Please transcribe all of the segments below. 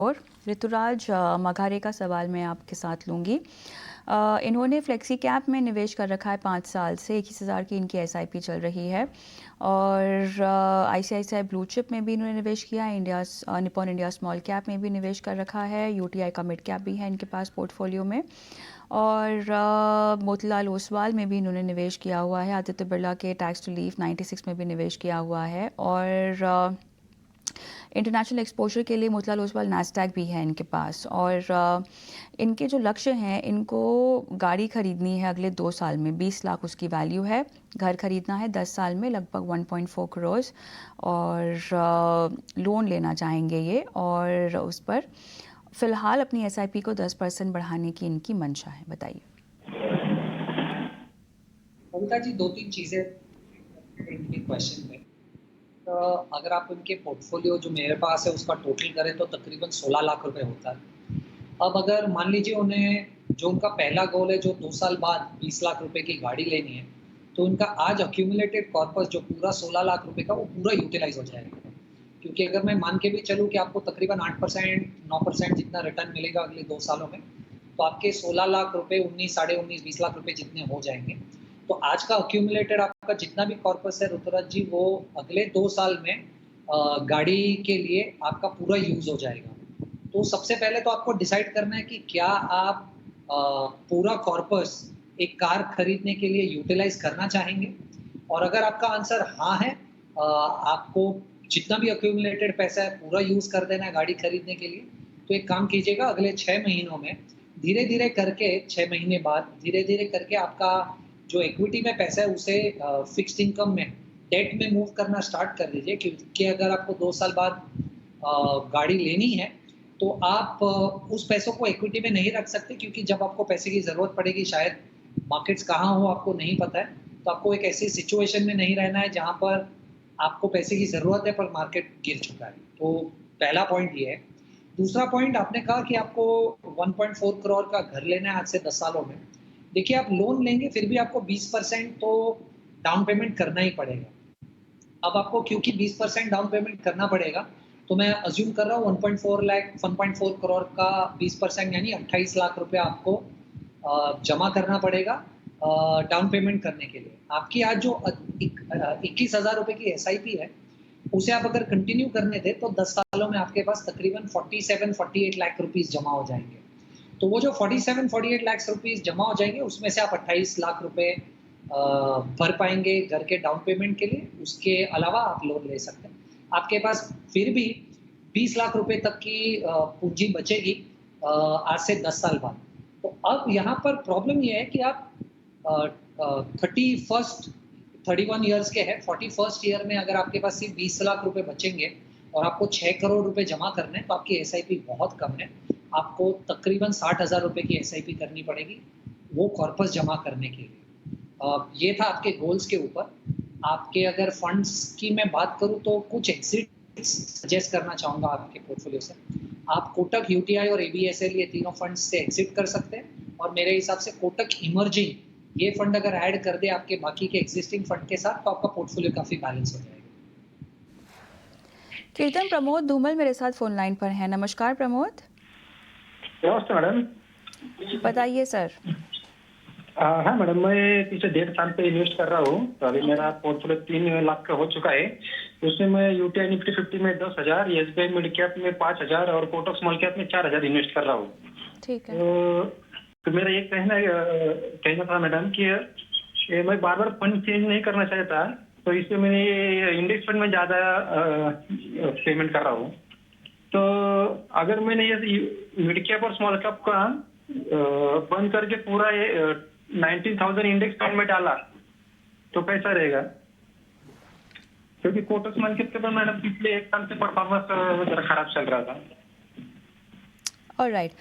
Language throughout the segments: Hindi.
और ऋतुराज मघारे का सवाल मैं आपके साथ लूँगी। इन्होंने फ्लेक्सी कैप में निवेश कर रखा है 5 साल से, 21,000 की इनकी एसआईपी चल रही है। और आईसीआईसीआई ब्लू चिप में भी इन्होंने निवेश किया है, निप्पॉन इंडिया स्मॉल कैप में भी निवेश कर रखा है, यूटीआई का मिड कैप भी है इनके पास पोर्टफोलियो में। और मोतीलाल ओसवाल में भी इन्होंने निवेश किया हुआ है, आदित्य बिरला के टैक्स रिलीफ 96 में भी निवेश किया हुआ है। और इंटरनेशनल एक्सपोजर के लिए मोतीलाल ओसवाल नैस्डैक भी है इनके पास। और इनके जो लक्ष्य हैं, इनको गाड़ी खरीदनी है अगले 2 साल में, 20 लाख उसकी वैल्यू है। घर खरीदना है 10 साल में लगभग 1.4 करोड़, और लोन लेना चाहेंगे ये। और उस पर फिलहाल अपनी एसआईपी को 10% बढ़ाने की इनकी मंशा है। बताइए कविता जी, 2-3 चीजें इनके क्वेश्चन में। तो अगर आप इनके पोर्टफोलियो जो मेरे पास है उसका टोटल करें तो तकरीबन 16 लाख रुपए होता है। अब अगर मान लीजिए उन्हें जो उनका पहला गोल है जो 2 साल बाद 20 लाख रुपए की गाड़ी लेनी है, तो उनका आज अक्यूमुलेटेड कॉर्पस जो पूरा 16 लाख रुपए का वो पूरा यूटिलाइज हो जाएगा। क्योंकि अगर मैं मान के भी चलूँ कि आपको तकरीबन 8% 9% जितना रिटर्न मिलेगा अगले 2 सालों में, तो आपके 16 लाख रुपए 19 साढ़े 19 20 लाख रुपए जितने हो जाएंगे। तो आज का अक्यूमुलेटेड आपका जितना भी कॉर्पस है ऋतुराज जी, वो अगले 2 साल में गाड़ी के लिए आपका पूरा यूज हो जाएगा। तो सबसे पहले तो आपको डिसाइड करना है कि क्या आप पूरा कॉर्पस एक कार खरीदने के लिए यूटिलाइज करना चाहेंगे। और अगर आपका आंसर हाँ है, आपको जितना भी अक्यूमुलेटेड पैसा है पूरा यूज कर देना है गाड़ी खरीदने के लिए, तो एक काम कीजिएगा, अगले 6 महीनों में धीरे धीरे करके 6 महीने बाद धीरे धीरे करके आपका जो इक्विटी में पैसा है उसे फिक्स्ड इनकम में डेट में मूव करना स्टार्ट कर दीजिए। क्योंकि अगर आपको 2 साल बाद गाड़ी लेनी है तो आप उस पैसों को इक्विटी में नहीं रख सकते, क्योंकि जब आपको पैसे की ज़रूरत पड़ेगी, शायद मार्केट्स कहाँ हो आपको नहीं पता है, तो आपको एक ऐसी सिचुएशन में नहीं रहना है जहाँ पर आपको पैसे की ज़रूरत है पर मार्केट गिर चुका है। तो पहला पॉइंट ये है। दूसरा पॉइंट, आपने कहा कि आपको 1.4 करोड़ का घर लेना है आज से 10 सालों में। देखिए, आप लोन लेंगे फिर भी आपको 20% तो डाउन पेमेंट करना ही पड़ेगा। अब आपको क्योंकि 20% डाउन पेमेंट करना पड़ेगा, तो मैं अज़्यूम कर रहा हूँ 1.4 करोड़ का 20% यानी 28 लाख रुपए आपको जमा करना पड़ेगा डाउन पेमेंट करने के लिए। आपकी आज जो 21,000 रुपए की एसआईपी है, उसे आप अगर कंटिन्यू करने दें तो 10 सालों में आपके पास तकरीबन 47-48 लाख रुपीस जमा हो जाएँगे। तो वो जो 47-48 लाख रुपीस जमा हो जाएँगे, उसमें से आप 28 लाख रुपए भर पाएँगे घर के डाउन पेमेंट के लिए। उसके अलावा आप लोन ले सकते हैं। आपके पास फिर भी 20 लाख रुपए तक की पूँजी बचेगी आज से 10 साल बाद। तो अब यहाँ पर प्रॉब्लम ये है कि आप 31 ईयर्स के हैं, 41st ईयर में अगर आपके पास सिर्फ 20 लाख रुपए बचेंगे और आपको 6 करोड़ रुपए जमा करने हैं, तो आपकी एसआईपी बहुत कम है। आपको तकरीबन 60,000 रुपए की एसआईपी करनी पड़ेगी, वो कॉर्पस जमा करने के लिए। ये था आपके गोल्स के ऊपर। आपके अगर फंड्स की मैं बात करूँ तो कुछ एग्ज़िट सजेस्ट करना चाहूँगा आपके पोर्टफोलियो से। आप कोटक, यूटीआई और एबीएसएल ये तीनों फंड्स से एग्ज़िट कर सकते हैं, और मेरे हिसाब से कोटक इमर्जिंग ये फंड अगर ऐड कर दे आपके बाकी के एक्जिस्टिंग फंड के साथ, तो आपका पोर्टफोलियो काफ़ी बैलेंस हो जाएगा। कीर्तन, प्रमोद धूमल मेरे साथ फोन लाइन पर हैं। नमस्कार प्रमोद। नमस्ते मैडम। बताइए सर। हाँ मैडम, मैं पिछले 1.5 साल पे इन्वेस्ट कर रहा हूँ। तो अभी मेरा पोर्टफोलियो 3 लाख का हो चुका है। उसमें मैं यूटीआई निफ्टी 50 में 10,000, एसबीआई मिड कैप में 5,000 और कोटक स्मॉल कैप में 4,000 इन्वेस्ट कर रहा हूँ। ठीक है। तो मेरा ये कहना था मैडम कि मैं बार बार फंड चेंज नहीं करना चाहता, तो इसलिए मैंने ये इंडेक्स फंड में ज़्यादा पेमेंट कर रहा हूँ। तो अगर मैंने ये मिड कैप और स्मॉल कैप का बंद करके पूरा ये 19,000 इंडेक्स फंड में डाला तो कैसा रहेगा? क्योंकि कोटक स्मॉल कैप के बाद मैडम पिछले 1 साल से परफॉर्मेंस जरा खराब चल रहा था। ऑलराइट।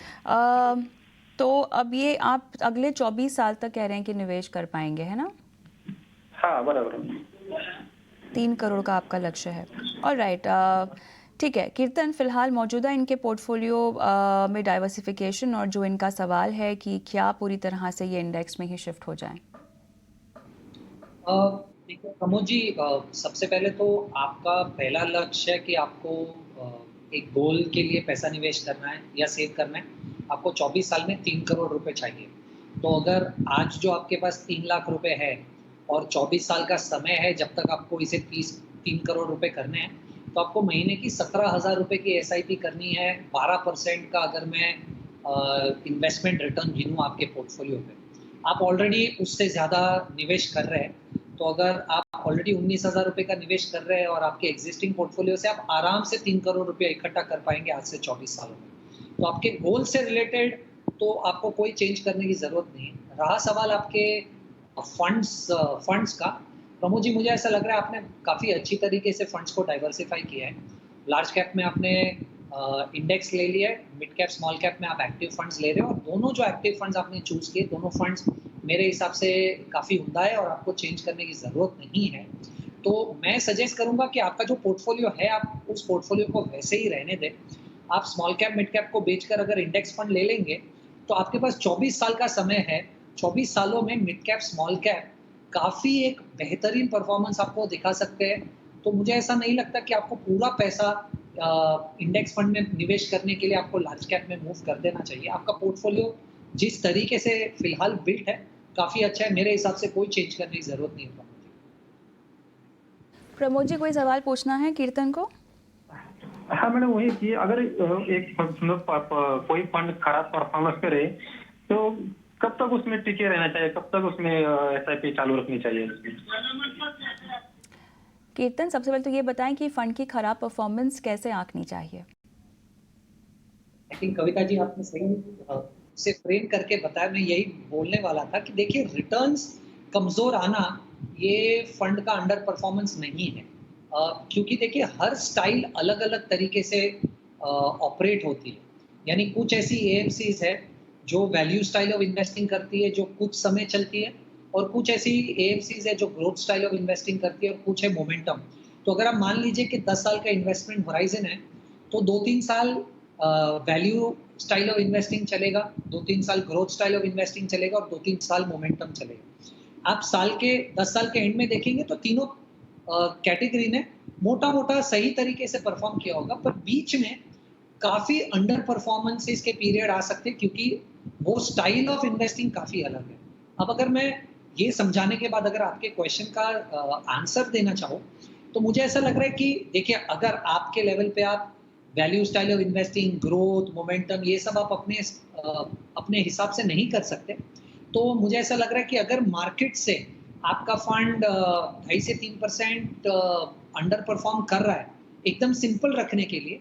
तो अब ये आप अगले 24 साल तक कह रहे हैं कि निवेश कर पाएंगे, है ना? हाँ बराबर। 3 करोड़ का आपका लक्ष्य है। ऑलराइट। ठीक है कीर्तन, फिलहाल मौजूदा इनके पोर्टफोलियो में डाइवर्सिफिकेशन और जो इनका सवाल है कि क्या पूरी तरह से ये इंडेक्स में ही शिफ्ट हो जाए। देखो प्रमोद जी, सबसे पहले तो आपका पहला लक्ष्य है कि आपको एक गोल के लिए पैसा निवेश करना है या सेव करना है, आपको 24 साल में 3 करोड़ रुपए चाहिए। तो अगर आज जो आपके पास 3 लाख रुपए है और 24 साल का समय है जब तक आपको इसे 3 करोड़ रुपए करने हैं, तो आपको महीने की 17,000 रुपए की एसआईपी करनी है। 12% का अगर मैं इन्वेस्टमेंट रिटर्न गिनूँ आपके पोर्टफोलियो पे, आप ऑलरेडी उससे ज़्यादा निवेश कर रहे हैं। तो अगर आप ऑलरेडी 19,000 रुपए का निवेश कर रहे हैं और आपके एग्जिस्टिंग पोर्टफोलियो से आप आराम से 3 करोड़ रुपया इकट्ठा कर पाएँगे आज से 24 सालों में। तो आपके गोल से रिलेटेड तो आपको कोई चेंज करने की ज़रूरत नहीं है। रहा सवाल आपके फंड्स का, प्रमोद जी मुझे ऐसा लग रहा है आपने काफ़ी अच्छी तरीके से फंड्स को डाइवर्सिफ़ाई किया है। लार्ज कैप में आपने इंडेक्स ले लिया है, मिड कैप, स्मॉल कैप में आप एक्टिव फंड्स ले रहे हो और दोनों जो एक्टिव फंड्स आपने चूज़ किए, दोनों फंड्स मेरे हिसाब से काफ़ी उम्दा है और आपको चेंज करने की ज़रूरत नहीं है। तो मैं सजेस्ट करूँगा कि आपका जो पोर्टफोलियो है, आप उस पोर्टफोलियो को वैसे ही रहने दें। आप स्मॉल कैप, मिड कैप को बेचकर अगर इंडेक्स फंड ले लेंगे, तो आपके पास 24 साल का समय है। 24 सालों में मिड कैप, स्मॉल कैप काफ़ी एक बेहतरीन परफॉर्मेंस आपको दिखा सकते हैं। तो मुझे ऐसा नहीं लगता कि आपको पूरा पैसा इंडेक्स फंड में निवेश करने के लिए आपको लार्ज कैप में मूव कर देना चाहिए। आपका पोर्टफोलियो जिस तरीके से फिलहाल बिल्ट है, काफ़ी अच्छा है। मेरे हिसाब से कोई चेंज करने की ज़रूरत नहीं है। प्रमोद जी कोई सवाल पूछना है कीर्तन को? हाँ मैडम, वही कि अगर एक कोई फंड खराब परफॉर्मेंस करे तो कब तक उसमें टिके रहना चाहिए, कब तक उसमें एसआईपी चालू रखनी चाहिए? कीर्तन सबसे पहले तो ये बताएं कि फंड की खराब परफॉर्मेंस कैसे आंकनी चाहिए। आई थिंक कविता जी आपने सही से फ्रेम करके बताया। मैं यही बोलने वाला था कि देखिए रिटर्न्स कमज़ोर आना ये फंड का अंडर परफॉर्मेंस नहीं है। क्योंकि देखिए हर स्टाइल अलग-अलग तरीके से ऑपरेट होती है। यानी कुछ ऐसी एएमसीज़ है जो वैल्यू स्टाइल ऑफ इन्वेस्टिंग करती है, जो कुछ समय चलती है और कुछ ऐसी एएमसीज़ है जो ग्रोथ स्टाइल ऑफ इन्वेस्टिंग करती है और कुछ है मोमेंटम। तो अगर आप मान लीजिए कि 10 साल का इन्वेस्टमेंट होराइज़न है, तो 2-3 साल वैल्यू स्टाइल ऑफ इन्वेस्टिंग चलेगा, 2-3 साल ग्रोथ स्टाइल ऑफ इन्वेस्टिंग चलेगा और 2-3 साल मोमेंटम चलेगा। आप 10 साल के एंड में देखेंगे तो तीनों कैटेगरी ने मोटा-मोटा सही तरीके से परफॉर्म किया होगा, पर बीच में काफ़ी अंडर परफॉर्मेंसेस के पीरियड आ सकते हैं क्योंकि वो स्टाइल ऑफ इन्वेस्टिंग काफ़ी अलग है। अब अगर मैं ये समझाने के बाद अगर आपके क्वेश्चन का आंसर देना चाहूँ, तो मुझे ऐसा लग रहा है कि देखिए अगर आपके लेवल पे आप value style of investing, growth, momentum ये सब आप अपने हिसाब से नहीं कर सकते, तो मुझे ऐसा लग रहा है कि अगर मार्केट से आपका फंड 2.5 से 3% अंडर परफॉर्म कर रहा है, एकदम सिंपल रखने के लिए,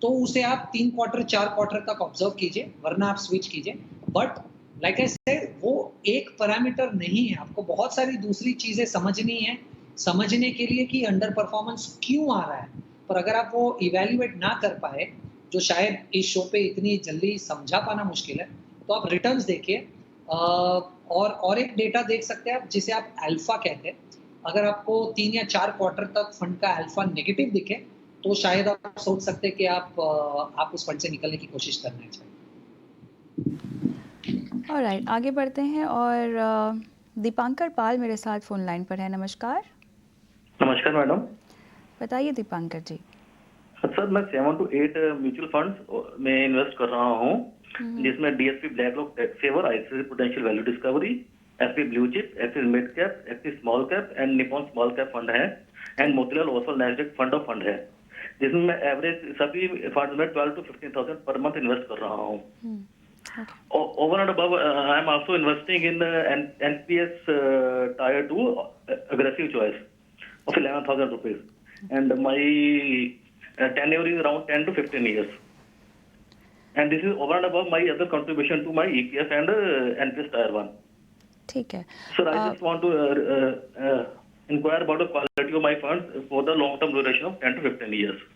तो उसे आप 3 क्वार्टर, 4 क्वार्टर तक ऑब्जर्व कीजिए, वरना आप स्विच कीजिए। बट लाइक आई सेड वो एक पैरामीटर नहीं है, आपको बहुत सारी दूसरी चीज़ें समझनी है, समझने के लिए कि अंडर परफॉर्मेंस क्यों आ रहा है। पर अगर आप वो इवैल्यूएट ना कर पाए, जो शायद इस शो पे इतनी जल्दी समझा पाना मुश्किल है, तो आप रिटर्न्स देखिए और एक डेटा देख सकते हैं आप जिसे आप अल्फा कहते हैं। अगर आपको 3 या 4 क्वार्टर तक फंड का अल्फा नेगेटिव दिखे, तो शायद आप सोच सकते हैं कि आप उस फंड से निकलने की कोशिश करना चाहिए। ऑलराइट, आगे बढ़ते हैं और दीपांकर पाल मेरे साथ फ़ोन लाइन पर है। नमस्कार। नमस्कार मैडम। बताइए दीपांकर जी। सर मैं 7 to 8 म्यूचुअल फंड्स में इन्वेस्ट कर रहा हूँ, जिसमें DSP BlackRock saver, ICICI potential value discovery, SP blue chip, Axis mid cap, Axis small cap and Nippon small cap fund है and Motilal Oswal Nasdaq fund of fund है, जिसमें मैं एवरेज सभी फंड में 12 to 15,000 पर मंथ इन्वेस्ट कर रहा हूँ। Over and above, I am also investing in NPS Tier 2 aggressive choice of 11,000 rupees, and my tenure is around 10 to 15 years. And this is over and above my other contribution to my EPF and NPS Tier 1. ठीक है। Sir, I just want to inquire about the quality of my funds for the long-term duration of 10 to 15 years.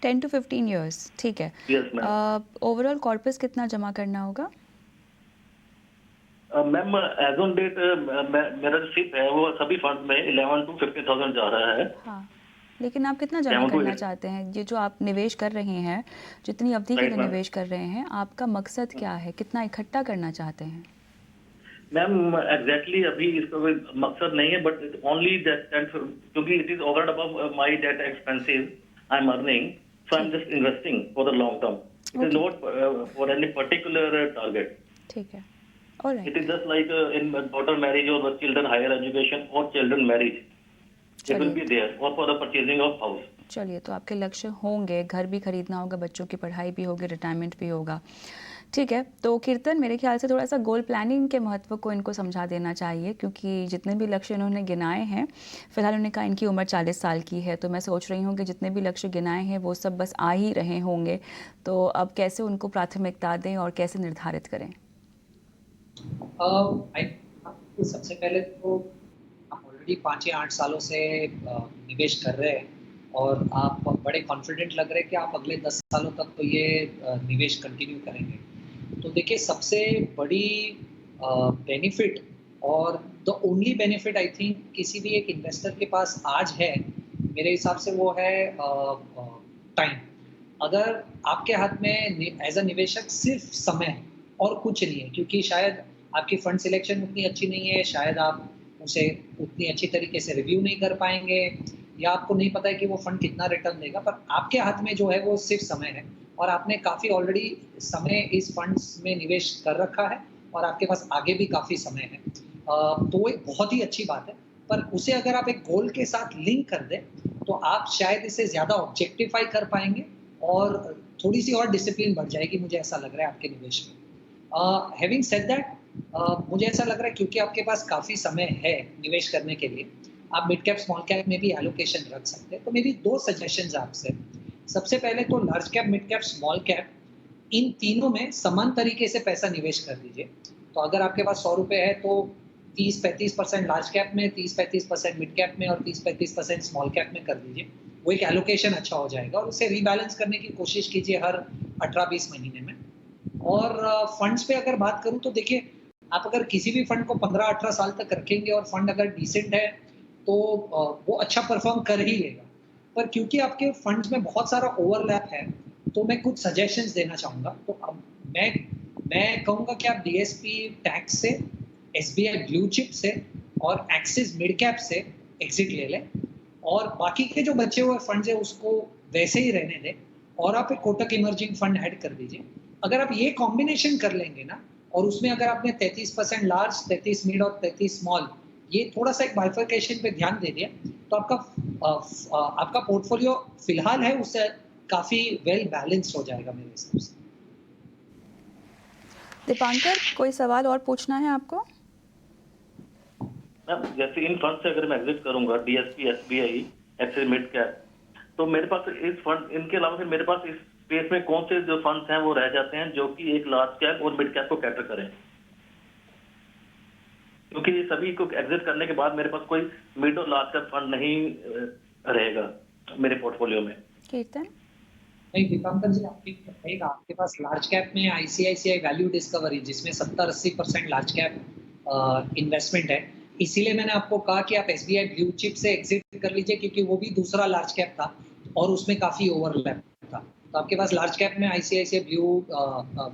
10 to 15 years, ठीक है। Yes, ma'am. ओवरऑल कॉर्पस कितना जमा करना होगा? मैम एज ऑन डेट मेरा जो सिप है वो सभी फंड में 11 to 15,000 जा रहा है। हाँ, लेकिन आप कितना जमा करना चाहते हैं? ये जो आप निवेश कर रहे हैं, जितनी अवधि के लिए निवेश कर रहे हैं, आपका मकसद क्या है? कितना इकट्ठा करना चाहते हैं? मैम एग्जैक्टली अभी इसका कोई मकसद नहीं है, बट ओनली दैट क्योंकि it is over and above my debt expenses I am earning, So I'm just investing for the long term. It is not for any particular target. ठीक है, all It right. is just like in daughter marriage or the children higher education or children marriage. It will चलिए, be there or for the purchasing of house. चलिए तो आपके लक्ष्य होंगे, घर भी खरीदना होगा, बच्चों की पढ़ाई भी होगी, रिटायरमेंट भी होगा। ठीक है, तो कीर्तन मेरे ख्याल से थोड़ा सा गोल प्लानिंग के महत्व को इनको समझा देना चाहिए, क्योंकि जितने भी लक्ष्य इन्होंने गिनाए हैं, फिलहाल उन्होंने कहा इनकी उम्र 40 साल की है, तो मैं सोच रही हूँ कि जितने भी लक्ष्य गिनाए हैं वो सब बस आ ही रहे होंगे, तो अब कैसे उनको प्राथमिकता दें और कैसे निर्धारित करें? सबसे पहले तो आप ऑलरेडी 5 या 8 सालों से निवेश कर रहे हैं और आप बड़े कॉन्फिडेंट लग रहे हैं कि आप अगले 10 सालों तक तो ये निवेश कंटिन्यू करेंगे। तो देखिए सबसे बड़ी बेनिफिट और the only benefit I think किसी भी एक इन्वेस्टर के पास आज है, मेरे हिसाब से वो है टाइम। अगर आपके हाथ में एज अ निवेशक सिर्फ समय है और कुछ नहीं है, क्योंकि शायद आपकी फंड सिलेक्शन उतनी अच्छी नहीं है, शायद आप उसे उतनी अच्छी तरीके से रिव्यू नहीं कर पाएंगे, या आपको नहीं पता है कि वो फंड कितना रिटर्न देगा, पर आपके हाथ में जो है वो सिर्फ समय है और आपने काफ़ी ऑलरेडी समय इस फंड्स में निवेश कर रखा है और आपके पास आगे भी काफ़ी समय है। तो वो एक बहुत ही अच्छी बात है, पर उसे अगर आप एक गोल के साथ लिंक कर दें, तो आप शायद इसे ज़्यादा ऑब्जेक्टिफाई कर पाएंगे और थोड़ी-सी और डिसिप्लिन बढ़ जाएगी, मुझे ऐसा लग रहा है आपके निवेश में। हैविंग सेड दैट, मुझे ऐसा लग रहा है क्योंकि आपके पास काफ़ी समय है निवेश करने के लिए, आप मिड कैप, स्मॉल कैप में भी एलोकेशन रख सकते हैं। तो मेरी 2 सजेशंस आपसे। सबसे पहले तो large cap, mid cap, small cap, इन तीनों में समान तरीके से पैसा निवेश कर दीजिए। तो अगर आपके पास ₹100 है तो 30-35% लार्ज कैप में, 30-35% मिड कैप में और 30-35% स्मॉल कैप में कर दीजिए। वो एक एलोकेशन अच्छा हो जाएगा और उसे रीबैलेंस करने की कोशिश कीजिए हर 18-20 महीने में। और फंड्स पे अगर बात करूँ तो देखिए, आप अगर किसी भी फंड को 15-18 साल तक रखेंगे और फंड अगर डिसेंट है, तो वो अच्छा परफॉर्म कर ही लेगा। पर क्योंकि आपके फंड्स में बहुत सारा ओवरलैप है, तो मैं कुछ सजेशंस देना चाहूँगा। तो अब मैं कहूँगा कि आप डीएसपी टैक्स से, एसबीआई ब्लू चिप से और एक्सिस मिड कैप से एग्जिट ले लें और बाकी के जो बचे हुए फंड्स हैं उसको वैसे ही रहने दें और आप एक कोटक इमर्जिंग फंड ऐड कर दीजिए। अगर आप ये कॉम्बिनेशन कर लेंगे ना, और उसमें अगर आपने 33% लार्ज, 33 मिड और 33 स्मॉल, ये थोड़ा-सा एक बाइफरकेशन पे ध्यान दे दिया, तो आपका पोर्टफोलियो फिलहाल है उससे काफ़ी वेल बैलेंस्ड हो जाएगा मेरे हिसाब से। दीपांकर, कोई सवाल और पूछना है आपको? मैम जैसे इन फंड से अगर मैं एग्जिट करूंगा DSP, SBI, axis mid cap, तो मेरे पास इस फंड इनके अलावा फिर मेरे पास इस स्पेस में कौन से जो फंड्स हैं वो रह जाते हैं जो कि एक लार्ज कैप और मिड कैप को कैटर करें? क्योंकि ये सभी को एग्जिट करने के बाद मेरे पास कोई मिड और लार्ज कैप फंड नहीं रहेगा मेरे पोर्टफोलियो में। कीर्तन? नहीं, दीपांकर जी, आप ठीक कहिएगा, आपके पास लार्ज कैप में आईसीआईसीआई वैल्यू डिस्कवरी, जिसमें 70-80% लार्ज कैप इन्वेस्टमेंट है, इसीलिए मैंने आपको कहा कि आप एसबीआई ब्लू चिप से एग्जिट कर लीजिए, क्योंकि वो भी दूसरा लार्ज कैप था और उसमें काफ़ी ओवरलैप था। तो आपके पास लार्ज कैप में आईसीआईसीआई ब्लू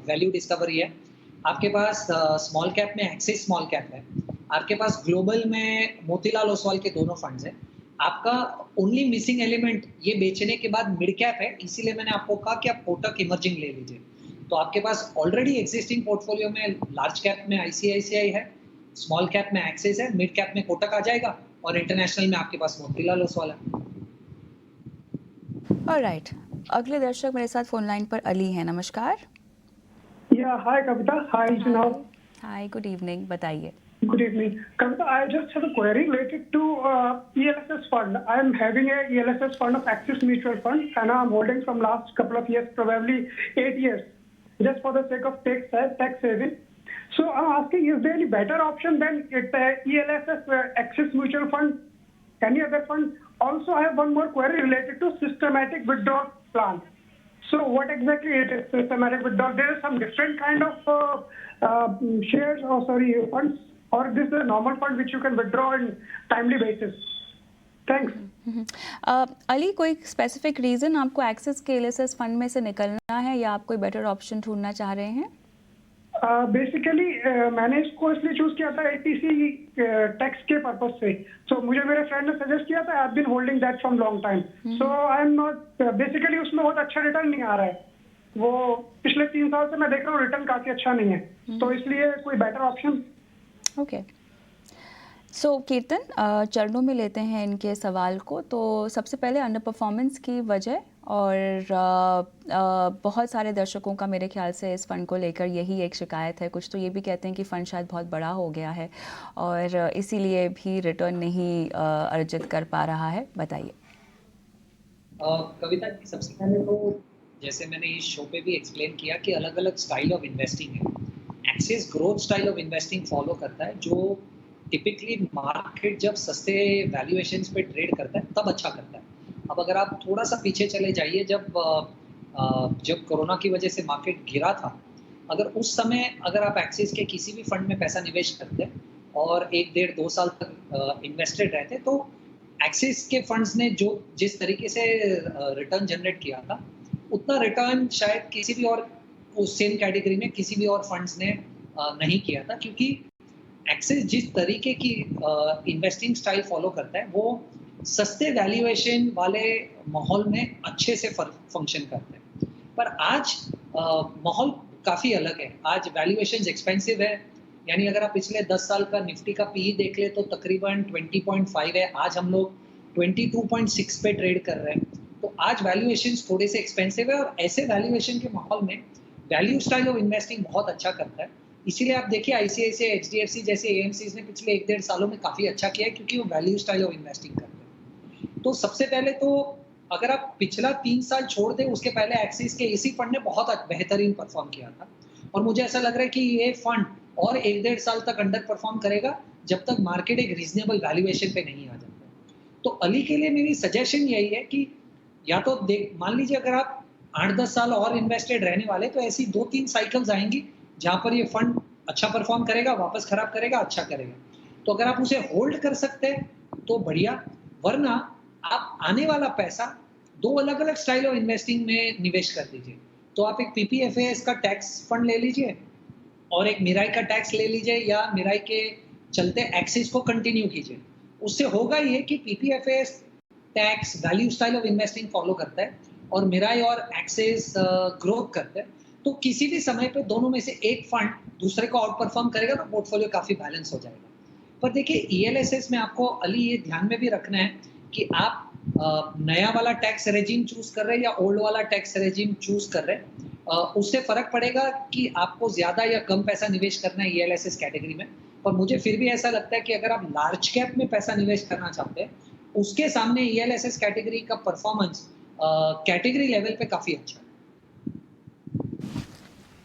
वैल्यू डिस्कवरी है, आपके पास स्मॉल कैप में एक्सिस स्मॉल कैप है, आपके पास ग्लोबल में मोतीलाल ओसवाल के दोनों फंड्स हैं। आपका ओनली मिसिंग एलिमेंट ये बेचने के बाद मिड कैप है, इसीलिए मैंने आपको कहा कि आप कोटक इमर्जिंग ले लीजिए। तो आपके पास ऑलरेडी एग्जिस्टिंग पोर्टफोलियो में लार्ज कैप में आईसीआईसीआई है, स्मॉल कैप में एक्सिस है, मिड कैप में कोटक आ जाएगा और इंटरनेशनल में आपके पास मोतीलाल ओसवाल है। ऑलराइट, अगले दर्शक मेरे साथ फोन लाइन पर अली हैं। नमस्कार। Yeah, hi Kavita. Hi Junaid. हाय, गुड इवनिंग, बताइए। Good evening. Kavita, I just have a query related to ELSS fund. I am having a ELSS fund of Axis Mutual Fund and I'm holding from last couple of years, probably 8 years, just for the sake of tax saving. So I'm asking, is there any better option than ELSS Axis Mutual Fund? Any other fund? Also, I have one more query related to systematic withdrawal plan. So what exactly it is systematic withdrawal? There is some different kind of shares or funds, or this is a normal fund which you can withdraw in timely basis. Thanks. Ali, कोई स्पेसिफिक रीज़न आपको एक्सिस के एलएसएस फंड में से निकलना है या आप कोई बेटर ऑप्शन ढूंढना चाह रहे हैं? बेसिकली मैंने इसको इसलिए चूज किया था एटीसी टैक्स के पर्पज से। सो मुझे मेरे फ्रेंड ने सजेस्ट किया था, I have been holding that from long time. So I am not basically उसमें बहुत अच्छा रिटर्न नहीं आ रहा है। वो पिछले 3 साल से मैं देख रहा हूँ रिटर्न काफी अच्छा नहीं है, तो इसलिए कोई बेटर ऑप्शन। ओके, सो कीर्तन, चरणों में लेते हैं इनके सवाल को। तो सबसे पहले अंडर परफॉर्मेंस की वजह, और बहुत सारे दर्शकों का मेरे ख्याल से इस फ़ंड को लेकर यही एक शिकायत है। कुछ तो ये भी कहते हैं कि फ़ंड शायद बहुत बड़ा हो गया है और इसीलिए भी रिटर्न नहीं अर्जित कर पा रहा है। बताइए। कविता जी, सबसे पहले तो जैसे मैंने इस शो पे भी एक्सप्लेन किया कि अलग अलग स्टाइल ऑफ इन्वेस्टिंग है। Axis growth style of investing follow करता है, जो टिपिकली मार्केट जब सस्ते वैल्यूएशंस पे ट्रेड करता है तब अच्छा करता है। अब अगर आप थोड़ा सा पीछे चले जाइए, जब कोरोना की वजह से मार्केट गिरा था, अगर उस समय अगर आप एक्सिस के किसी भी फंड में पैसा निवेश करते और 1 डेढ़ 2 साल तक इन्वेस्टेड रहते, तो एक्सिस के फंड्स ने जो जिस तरीके से रिटर्न जनरेट किया था, उतना रिटर्न शायद किसी भी और उस सेम कैटेगरी में किसी भी और फंड्स ने नहीं किया था, क्योंकि एक्सिस जिस तरीके की इन्वेस्टिंग स्टाइल फॉलो करता है, वो सस्ते वैल्यूएशन वाले माहौल में अच्छे से फंक्शन करता है। पर आज माहौल काफ़ी अलग है। आज वैल्यूएशंस एक्सपेंसिव है, यानी अगर आप पिछले 10 साल का निफ्टी का पीई देख ले तो तकरीबन 20.5 है। आज हम लोग 22.6 पे ट्रेड कर रहे हैं। तो आज वैल्यूएशंस थोड़े से एक्सपेंसिव है, और ऐसे वैल्यूएशन के माहौल में वैल्यू स्टाइल ऑफ इन्वेस्टिंग बहुत अच्छा करता है। इसीलिए आप देखिए आईसीआईसीआई, एचडीएफसी जैसे एएमसीज ने पिछले 1 डेढ़ सालों में काफ़ी अच्छा किया है, क्योंकि वो वैल्यू स्टाइल ऑफ इन्वेस्टिंग करते हैं। तो सबसे पहले तो अगर आप पिछला 3 साल छोड़ दें, उसके पहले एक्सिस के इसी फंड ने बहुत बेहतरीन परफॉर्म किया था, और मुझे ऐसा लग रहा है कि ये फंड और 1 डेढ़ साल तक अंडर परफॉर्म करेगा, जब तक मार्केट एक रीजनेबल वैल्यूएशन पे नहीं आ जाता। तो अली के लिए मेरी सजेशन यही है कि या तो मान लीजिए अगर आप 8-10 साल और इन्वेस्टेड रहने वाले, तो ऐसी 2-3 साइकिल्स आएंगी जहां पर ये फंड अच्छा परफॉर्म करेगा, वापस खराब करेगा, अच्छा करेगा। तो अगर आप उसे होल्ड कर सकते हैं तो बढ़िया, वरना आप आने वाला पैसा 2 अलग अलग स्टाइल ऑफ इन्वेस्टिंग में निवेश कर दीजिए। तो आप एक पीपीएफएस का टैक्स फंड ले लीजिए और एक मिराई का टैक्स ले लीजिए, या मिराई के चलते एक्सिस को कंटिन्यू कीजिए। उससे होगा ये कि PPFS tax value style of investing follow करता है और मिराई और एक्सिस ग्रोथ करते हैं। तो किसी भी समय पे दोनों में से एक फंड दूसरे को आउट परफॉर्म करेगा, तो पोर्टफोलियो काफ़ी बैलेंस हो जाएगा। पर देखिए ईएलएसएस में आपको अली ये ध्यान में भी रखना है कि आप नया वाला टैक्स रेजिम चूज कर रहे हैं या ओल्ड वाला टैक्स रेजिम चूज कर रहे हैं, उससे फर्क पड़ेगा कि आपको ज्यादा या कम पैसा निवेश करना है ईएलएसएस कैटेगरी में। पर मुझे फिर भी ऐसा लगता है कि अगर आप लार्ज कैप में पैसा निवेश करना चाहते हैं, उसके सामने ईएलएसएस कैटेगरी का परफॉर्मेंस कैटेगरी लेवल पे काफी अच्छा है।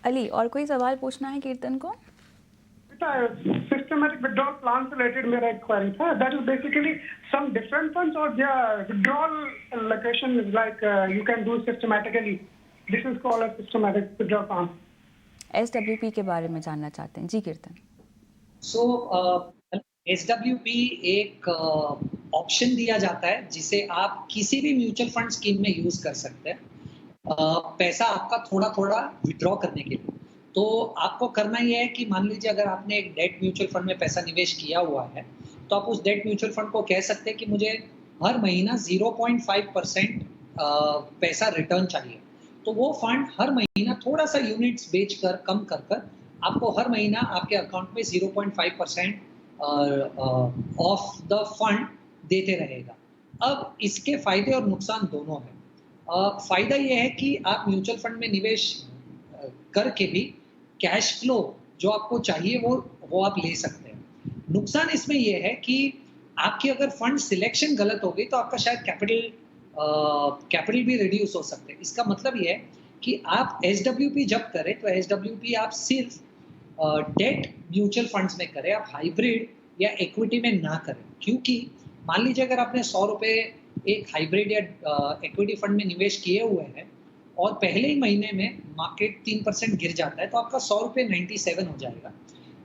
अली, और कोई सवाल पूछना है कीर्तन को? Systematic withdrawal plans related मेरा inquiry था. That is basically some different funds, or their withdrawal allocation is like you can do systematically. This is called a systematic withdrawal plan. SWP के बारे में जानना चाहते हैं जी कीर्तन। SWP एक ऑप्शन दिया जाता है जिसे आप किसी भी म्यूचुअल फंड स्कीम में यूज कर सकते हैं, पैसा आपका थोड़ा थोड़ा विड्रॉ करने के लिए। तो आपको करना ये है कि मान लीजिए अगर आपने एक डेट म्यूचुअल फंड में पैसा निवेश किया हुआ है, तो आप उस डेट म्यूचुअल फंड को कह सकते हैं कि मुझे हर महीना 0.5% पैसा रिटर्न चाहिए। तो वो फंड हर महीना थोड़ा सा यूनिट्स बेचकर कम कर कर आपको हर महीना आपके अकाउंट में 0.5% ऑफ द फंड देते रहेगा। अब इसके फायदे और नुकसान दोनों हैं। फायदा ये है कि आप म्यूचुअल फंड में निवेश करके भी कैश फ्लो जो आपको चाहिए वो आप ले सकते हैं। नुकसान इसमें ये है कि आपकी अगर फंड सिलेक्शन गलत हो गई तो आपका शायद कैपिटल भी रिड्यूस हो सकते हैं। इसका मतलब ये है कि आप SWP जब करें तो SWP आप सिर्फ डेट म्यूचुअल फंड्स में करें, आप हाइब्रिड या इक्विटी में ना करें। क्योंकि मान लीजिए अगर आपने 100 रुपये एक हाइब्रिड या इक्विटी फंड में निवेश किए हुए हैं और पहले ही महीने में मार्केट 3% गिर जाता है, तो आपका 100 रुपये 97 हो जाएगा।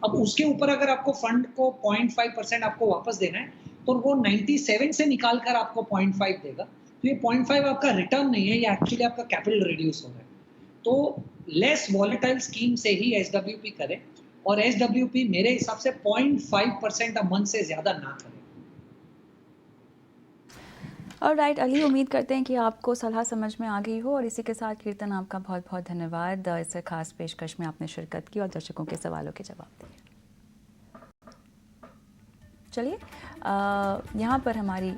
अब उसके ऊपर अगर आपको फंड को 0.5% आपको वापस देना है, तो वो 97 से निकाल कर आपको 0.5 देगा। तो ये 0.5 आपका रिटर्न नहीं है, ये एक्चुअली आपका कैपिटल रिड्यूस हो रहा है। तो लेस वॉलेटाइल स्कीम से ही SWP करें और SWP मेरे हिसाब से 0.5% अ मंथ से ज़्यादा ना करें। ऑलराइट अली, उम्मीद करते हैं कि आपको सलाह समझ में आ गई हो और इसी के साथ कीर्तन आपका बहुत बहुत धन्यवाद इस खास पेशकश में आपने शिरकत की और दर्शकों के सवालों के जवाब दिए। चलिए यहाँ पर हमारी